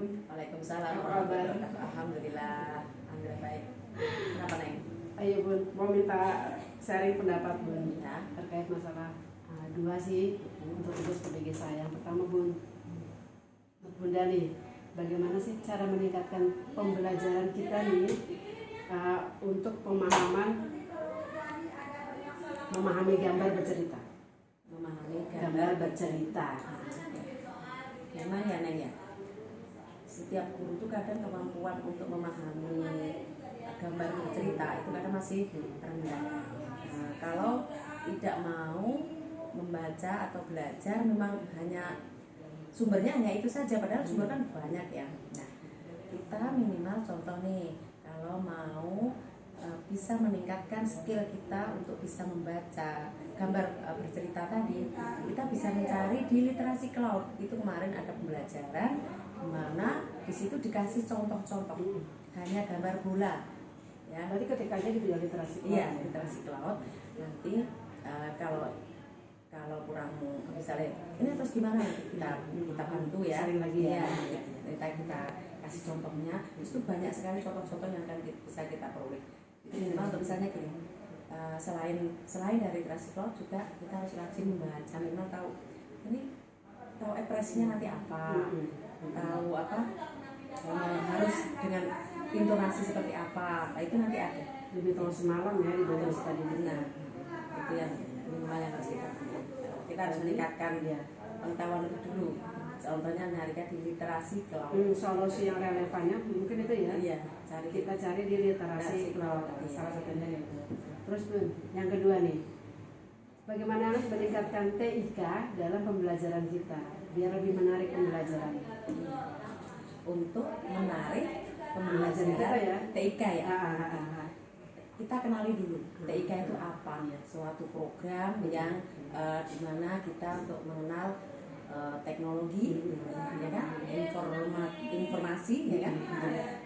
Assalamualaikum. Waalaikumsalam Apa warahmatullahi kabar? wabarakatuh. Alhamdulillah baik. Kenapa Neng? Ayo Bun, mau minta sharing pendapat Bun Ya. terkait masalah dua sih untuk tugas PBG saya. Yang pertama Bun, untuk Bunda nih, bagaimana sih cara meningkatkan pembelajaran kita nih untuk memahami gambar bercerita. Memahami Gambar bercerita. Memang ya Neng ya. Setiap guru tuh kadang kemampuan untuk memahami gambar bercerita itu kadang masih rendah. Kalau tidak mau membaca atau belajar memang hanya sumbernya hanya itu saja, padahal sumber kan banyak ya. Nah, kita minimal contoh nih, kalau mau bisa meningkatkan skill kita untuk bisa membaca gambar bercerita tadi, kita bisa mencari di literasi cloud. Itu kemarin ada pembelajaran di mana di situ dikasih contoh-contoh hanya gambar bola. Ya, Berarti ketikanya gitu ya literasi. iya, literasi cloud. Nanti kalau kurang misalnya ini terus gimana kita bantu ya. Sharing lagi ya. Kita kasih contohnya. Itu banyak sekali contoh-contoh yang akan bisa kita peroleh. Memang untuk misalnya gini, selain dari literasi cloud juga kita harus rajin membaca, memang tahu ekspresinya nanti apa, tahu apa harus dengan intonasi seperti apa. Nah, itu nanti ada. Lebih tahu semalam ya di bagian tadi. Nah, itu yang minimal yang harus kita harus meningkatkan pengetahuan itu dulu. Contohnya menariknya di literasi cloud. Solusi yang relevannya mungkin itu ya. Iya, Kita cari di literasi cloud. Salah satunya itu. Terus Bun, yang kedua nih, bagaimana meningkatkan TIK dalam pembelajaran kita biar lebih menarik pembelajaran? Untuk menarik Pembelajaran kita ya. TIK ya. Ah. Kita kenali dulu TIK itu apa, suatu program yang dimana kita untuk mengenal teknologi, ya kan, informasi, ya kan.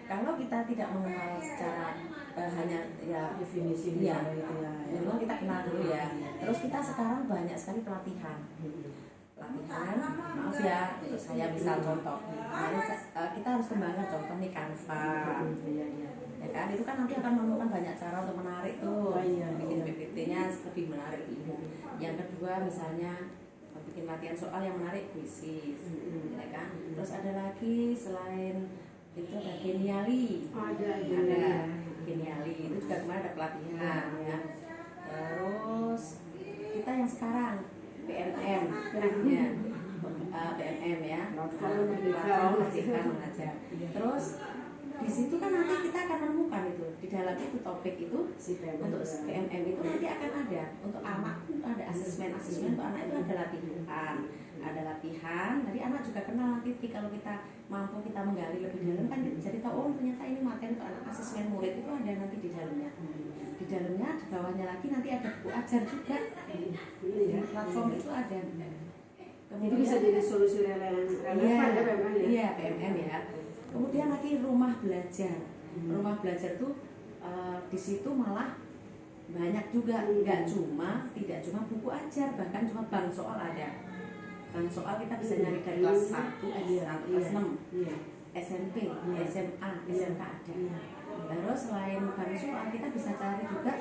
Kalau kita tidak mengenal secara hanya ya Definisi ya, itu ya. memang kita kenal dulu ya. Terus kita sekarang banyak sekali pelatihan, maaf ya, untuk saya misal contoh, kita harus kembangkan contoh nih Canva, ya kan, itu kan nanti akan menemukan banyak cara untuk menarik tuh, bikin PPT-nya lebih menarik. Yang kedua misalnya bikin latihan soal yang menarik, kuisis, ya kan. Terus ada lagi selain itu ada Geniali, ada Geniali, itu juga kemarin ada pelatihan ya. Terus kita yang sekarang PNM ya, PNM ya, platform Merdeka Mengajar. Terus di situ kan nanti kita akan menemukan itu di dalam itu topik itu untuk PNM itu nanti akan ada untuk anak itu ada asesmen untuk anak itu ada latihan. Jadi anak juga kenal nanti kalau kita mampu kita menggali lebih dalam kan jadi tahu oh ternyata ini materi untuk anak asesmen murid itu ada nanti di dalamnya. Di dalamnya di bawahnya lagi nanti ada buku ajar juga. Platform itu ada. Kemudian bisa jadi solusi relevan ya memang ya. Iya, PMM ya. Kemudian lagi rumah belajar. Rumah belajar tuh di situ malah banyak juga, tidak cuma buku ajar, bahkan cuma bank soal ada. Bank soal kita bisa nyari dari kelas 1, kelas 6, SMP, SMA, SMK ada. Terus selain bank soal kita bisa cari juga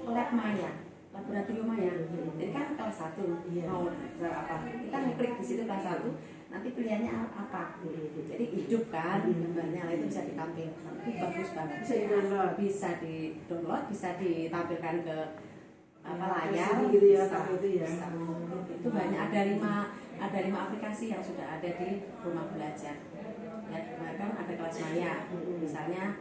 lab maya, laboratorium maya. Jadi kan kelas 1 mau apa? Kita ngeklik di situ kelas 1, nanti pilihannya apa? Jadi hidup kan gambarnya, itu bisa ditampilkan. Itu bagus banget. Bisa di-download, bisa ditampilkan ke layar gitu ya, bisa. Itu banyak, ada 5 aplikasi yang sudah ada di rumah belajar. Ya, bahkan ada kelas maya, misalnya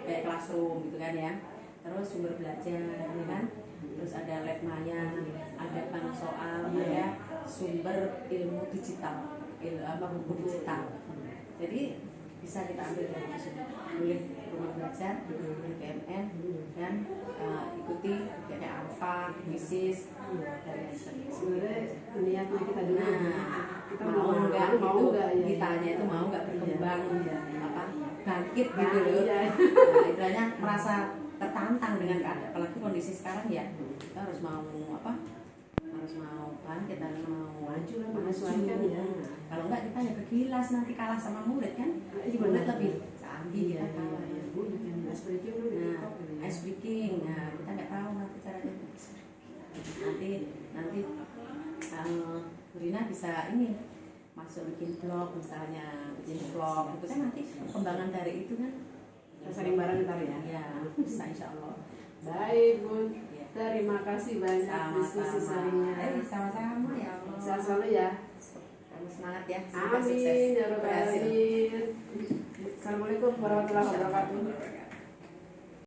kayak Classroom gitu kan ya. Terus sumber belajar, ya kan? Terus ada lab maya, ada bank soal, ada sumber ilmu digital, buku digital. Jadi bisa kita ambil dari sini. Boleh rumah belajar, boleh PMN, dan ikuti kayak Alfa, Misis, dan lain sebagainya. Sebenarnya niatnya kita dulu. Kita mau nggak kitanya itu mau nggak berkembang, bangkit gitu loh. Istilahnya merasa tertantang dengan keadaan, apalagi kondisi sekarang ya, kita harus mau harus mau kan, kita mau Maju lah, maju. menyesuaikan ya. Kalau enggak kita ya kegilas nanti kalah sama murid kan. Murid lebih canggih kita kalah. Iya, Bu, bikin ice breaking dulu di Nah, TikTok ini. ice breaking, nah kita nggak tahu nanti caranya. Nanti Rina bisa ini masuk bikin vlog misalnya, bikin vlog itu kan nanti perkembangan dari itu kan. Kita saling bareng ntar ya. Ya, bisa insya Allah. Baik, Bun. Ya. Terima kasih banyak diskusi Sama-sama. sharingnya. Sama-sama ya Allah. Sehat selalu ya. Kamu semangat ya. Semoga Amin. sukses. Ya Rabbal Berhasil. Alamin. Assalamualaikum warahmatullahi wabarakatuh.